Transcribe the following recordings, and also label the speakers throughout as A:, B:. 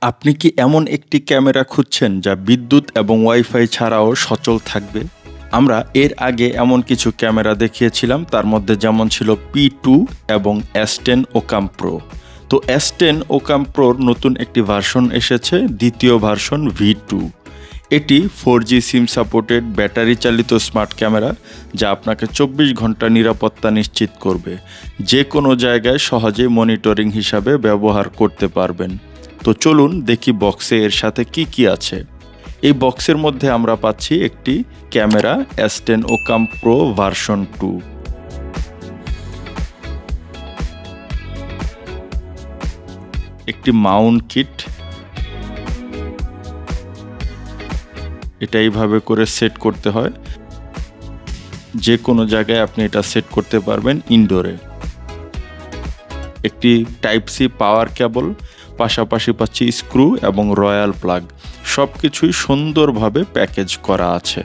A: আপনি কি এমন একটি ক্যামেরা খুঁজছেন যা বিদ্যুৎ এবং ওয়াইফাই ছাড়াও সচল থাকবে? আমরা এর আগে এমন কিছু ক্যামেরা দেখিয়েছিলাম, তার মধ্যে যেমন ছিল P2 এবং S10 ওকাম প্রো। তো S10 ওকাম প্রোর নতুন একটি ভার্সন এসেছে, দ্বিতীয় ভার্সন V2। এটি 4G সিম সাপোর্টেড ব্যাটারি চালিত স্মার্ট ক্যামেরা, যা আপনাকে 24 ঘন্টা নিরাপত্তা নিশ্চিত করবে। যে কোনো জায়গায় সহজে মনিটরিং হিসাবে ব্যবহার করতে পারবেন। তো চলুন দেখি বক্সে এর সাথে কি কি আছে। এই বক্সের মধ্যে আমরা পাচ্ছি একটি ক্যামেরা S10 ওকাম প্রো ভার্সন 2, একটি মাউন্ট কিট, এটা এইভাবে করে সেট করতে হয়, যে কোনো জায়গায় আপনি এটা সেট করতে পারবেন ইনডোরে। একটি টাইপ সি পাওয়ার কেবল, পাশাপাশি পাচ্ছি স্ক্রু এবং রয়্যাল প্লাগ। সব কিছুই সুন্দরভাবে প্যাকেজ করা আছে।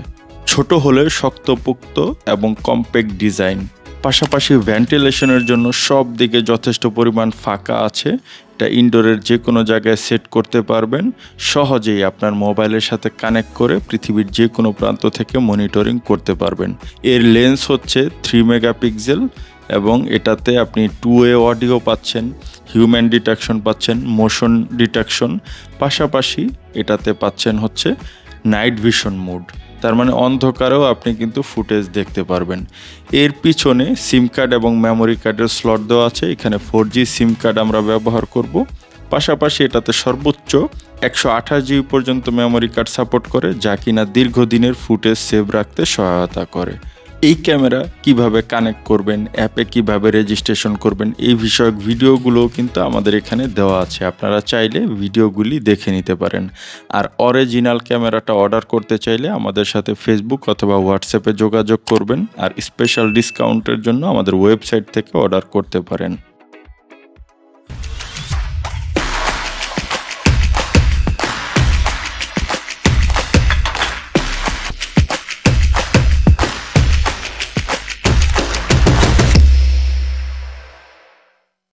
A: ছোট হলে শক্তপোক্ত এবং কম্প্যাক্ট ডিজাইন, পাশাপাশি ভেন্টিলেশনের জন্য সব দিকে যথেষ্ট পরিমাণ ফাঁকা আছে। এটা ইনডোরের যে কোনো জায়গায় সেট করতে পারবেন, সহজেই আপনার মোবাইলের সাথে কানেক্ট করে পৃথিবীর যে কোনো প্রান্ত থেকে মনিটরিং করতে পারবেন। এর লেন্স হচ্ছে 3 মেগাপিক্সেল এবং এটাতে আপনি 2-way অডিও পাচ্ছেন, হিউম্যান ডিটেকশন পাচ্ছেন, মোশন ডিটেকশন, পাশাপাশি এটাতে পাচ্ছেন হচ্ছে নাইট ভিশন মোড। তার মানে অন্ধকারেও আপনি কিন্তু ফুটেজ দেখতে পারবেন। এর পিছনে সিম কার্ড এবং মেমোরি কার্ডের স্লট দেওয়া আছে। এখানে 4G সিম কার্ড আমরা ব্যবহার করব। পাশাপাশি এটাতে সর্বোচ্চ 128 GB পর্যন্ত মেমোরি কার্ড সাপোর্ট করে, যা কিনা দীর্ঘদিনের ফুটেজ সেভ রাখতে সহায়তা করে। এই ক্যামেরা কিভাবে কানেক্ট করবেন, অ্যাপে কিভাবে রেজিস্ট্রেশন করবেন, এই বিষয়ক ভিডিওগুলোও কিন্তু আমাদের এখানে দেওয়া আছে। আপনারা চাইলে ভিডিওগুলি দেখে নিতে পারেন। আর অরিজিনাল ক্যামেরাটা অর্ডার করতে চাইলে আমাদের সাথে ফেসবুক অথবা হোয়াটসঅ্যাপে যোগাযোগ করবেন। আর স্পেশাল ডিসকাউন্টের জন্য আমাদের ওয়েবসাইট থেকে অর্ডার করতে পারেন।